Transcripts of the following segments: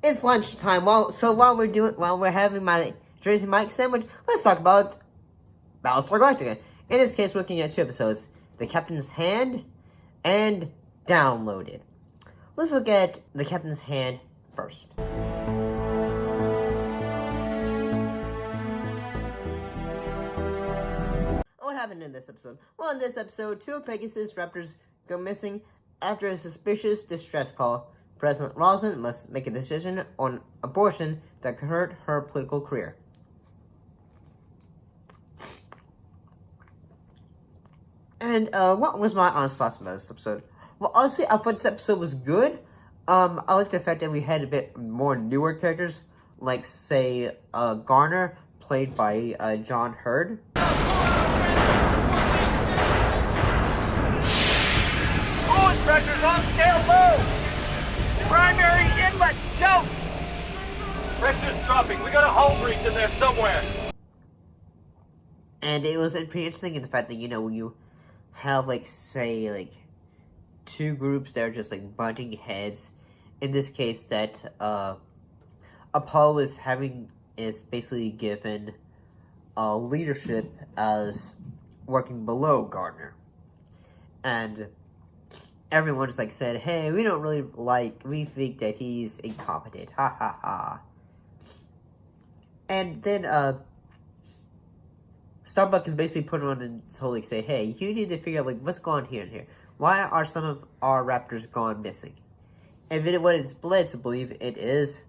it's lunchtime. While we're having my Jersey Mike sandwich, let's talk about Battlestar Galactica. In this case, we're looking at 2 episodes: The Captain's Hand and Downloaded. Let's look at The Captain's Hand first. What happened in this episode? Well, in this episode, 2 Pegasus raptors go missing after a suspicious distress call. President Rosalind must make a decision on abortion that could hurt her political career. And what was my honest thoughts about this episode? Well, honestly, I thought this episode was good. I liked the fact that we had a bit more newer characters, like, say, Garner, played by John Hurd. Fluid pressure's on scale low! Primary inlet, go! Pressure's dropping. We got a hull breach in there somewhere. And it was pretty interesting in the fact that, you know, you have, like, say, like, 2 groups that are just, like, butting heads. In this case, that, Apollo is basically given, leadership as working below Gardner. And everyone's, like, said, hey, we don't really we think that he's incompetent, ha ha ha. And then, Starbuck is basically put on and told, like, say, hey, you need to figure out, like, what's going on here and here. Why are some of our raptors gone missing? And then what it's led to believe it is,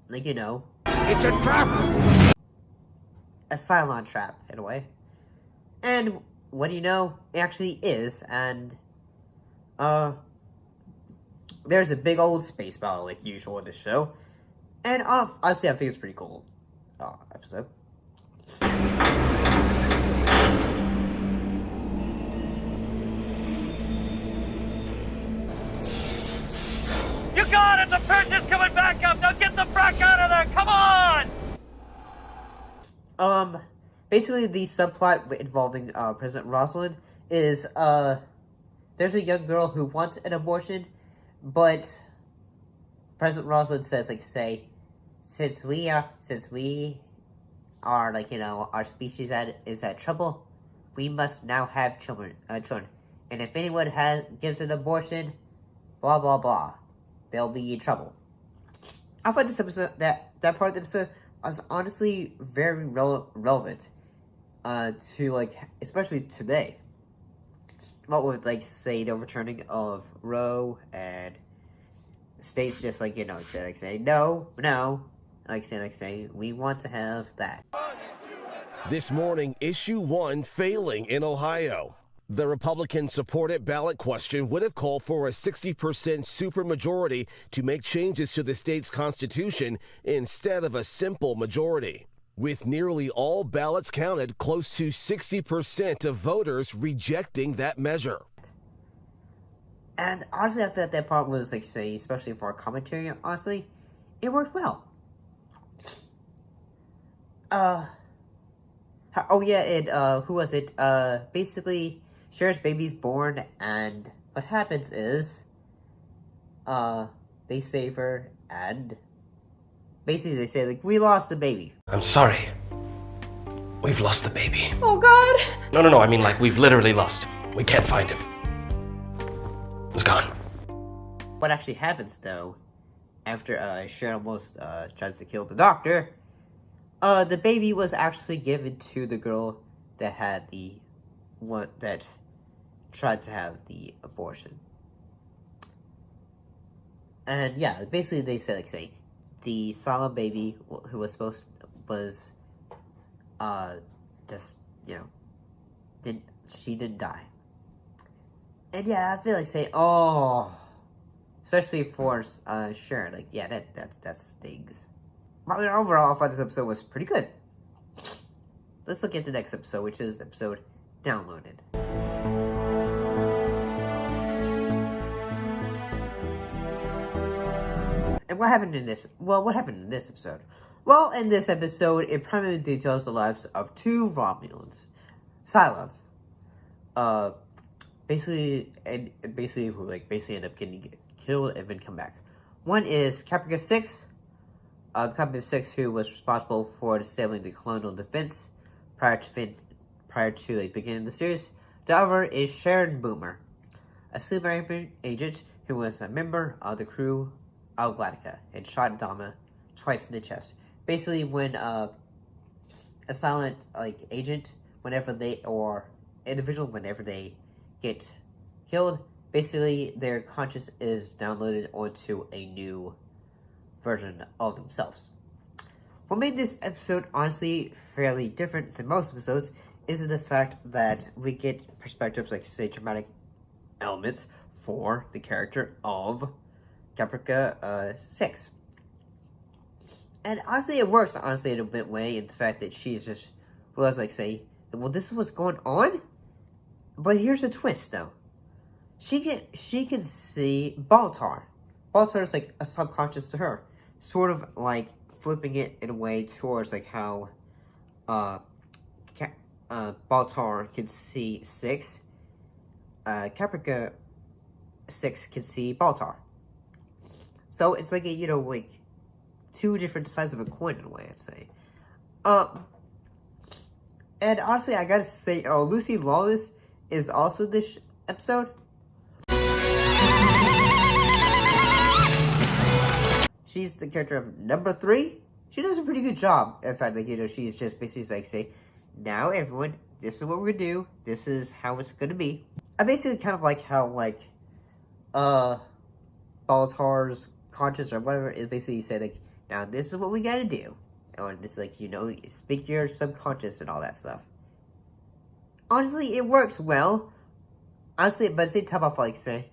like, you know, it's a trap! A cylon trap, in a way. And what do you know? It actually is, and, there's a big old space battle, like usual in this show. And, honestly, I think it's pretty cool, episode. You got it! The pressure's coming back up! Now get the frack out of there! Come on! Basically, the subplot involving, President Rosalind is, there's a young girl who wants an abortion, but President Rosalind says, like, say, since we are, like, you know, our species is at trouble, we must now have children. And if anyone gives an abortion, blah, blah, blah, they'll be in trouble. I thought this episode, that part of the episode was honestly very relevant, to, like, especially today. What with, like, say, the overturning of Roe, and states just, like, you know, say, no, like, say, we want to have that. This morning, issue 1 failing in Ohio. The Republican-supported ballot question would have called for a 60% supermajority to make changes to the state's constitution instead of a simple majority. With nearly all ballots counted, close to 60% of voters rejecting that measure. And honestly, I feel that part was, like, say, especially for a commentary, honestly, it worked well. Oh yeah, and, who was it? Basically, Cher's baby's born, and what happens is, they save her, and basically they say, like, we lost the baby. I'm sorry. We've lost the baby. Oh, God. No, I mean, like, we've literally lost him. We can't find him. He's gone. What actually happens, though, after, Sharon almost, tries to kill the doctor, the baby was actually given to the girl that had that tried to have the abortion. And yeah, basically they said, like, say, the Sala baby who was just, you know, didn't die. And yeah, I feel like say, oh, especially for Sharon, like, yeah, that stings. But overall, I thought this episode was pretty good. Let's look at the next episode, which is the episode Downloaded. And what happened in this? Well, what happened in this episode? Well, in this episode, it primarily details the lives of 2 Romulans, cylons. Basically who basically end up getting killed and then come back. One is Caprica 6, Company 6, who was responsible for disabling the colonial defense prior to the beginning of the series. The other is Sharon Boomer, a sleep agent who was a member of the crew of Galactica and shot Dama twice in the chest. Basically, when a silent agent, whenever they get killed, basically their conscience is downloaded onto a new version of themselves. What made this episode honestly fairly different than most episodes is the fact that we get perspectives like, say, dramatic elements for the character of Caprica 6. And honestly, it works in a bit way in the fact that she's just realized, well, this is what's going on. But here's the twist, though. She can see Baltar. Baltar is like a subconscious to her, sort of like flipping it in a way towards like how Baltar can see 6. Caprica 6 can see Baltar. So it's like a two different sides of a coin in a way, I'd say. And honestly, I gotta say, Lucy Lawless is also this episode. She's the character of number 3. She does a pretty good job. In fact, she's just basically say, now everyone, this is what we're gonna do. This is how it's gonna be. I basically kind of like how Baltar's conscience or whatever is basically say now this is what we gotta do. Or this speak your subconscious and all that stuff. Honestly, it works well. Honestly, but at the same time, I say,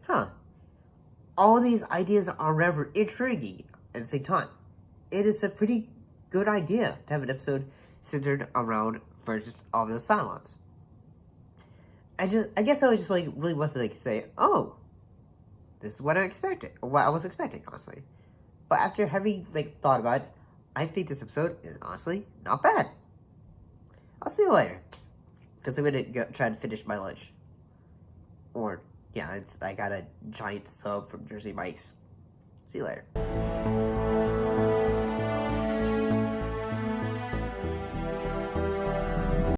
all these ideas are rather intriguing at the same time. It is a pretty good idea to have an episode centered around versions of the cylons. I guess I was just really wanted to say, oh, this is what I expected, or what I was expecting, honestly. But after having thought about it, I think this episode is honestly not bad. I'll see you later, because I'm gonna try to finish my lunch. Or yeah, I got a giant sub from Jersey Mike's. See you later.